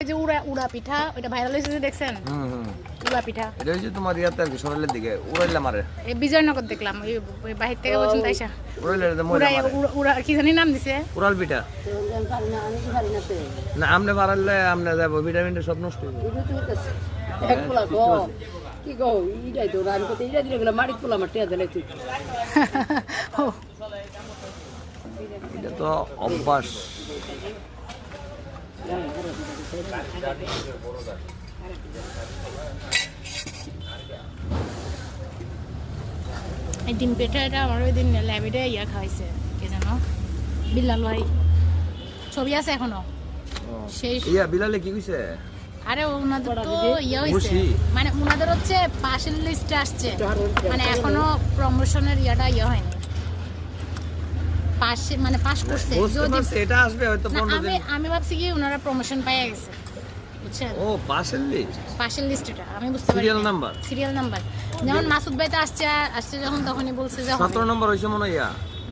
এই যে উড়া উড়া পিঠা ওটা ভাইরাল হয়েছে দেখছেন? উড়া পিঠা এটা হচ্ছে তোমার ইয়াতে আর কি সরাইলের দিকে উড়াইলা মারে। এই বিজয়নগর দেখলাম ওই বাহির থেকে বলছেন তাইসা উড়াইলের ময়লা উড়াই মারে। উড়া কি জানি নাম দিছে উড়াল পিঠা। না আমনে বাড়াইলে আমনে যাবো ভিটামিনটা সব নষ্ট হয়ে যাবে। কি গো ইডাই তো রান করতে ইডা দিলে গেলা মারি পোলা মাটি আদলে তুই ও এটা তো অভ্যাস। এই ডিম পিঠা এটা আমার ওই দিন ল্যাবেটে ইয়া খাইছে কে জানো বিল্লাল ভাই ছবি আছে এখনো সেই ইয়া বিলালে কি কইছে? আরে ওনাদের তো ইয়া হইছে খুশি। মানে ওনাদের হচ্ছে পাশের লিস্টে আসছে মানে এখনো প্রমোশনের ইয়াটা ইয়া হয়নি পাশে মানে পাস করছে বুঝতে যদি পারছি, এটা আসবে হয়তো না 15 আমি দিন। আমি ভাবছি কি ওনারা প্রমোশন পাইয়া গেছে বুঝছেন ও পাশের লিস্ট। পাশের লিস্ট এটা আমি বুঝতে পারি সিরিয়াল নাম্বার। সিরিয়াল নাম্বার যেমন মাসুদ ভাই তো আসছে যখন তখনই বলছে যে 17 নম্বর হইছে মনে হয় ইয়া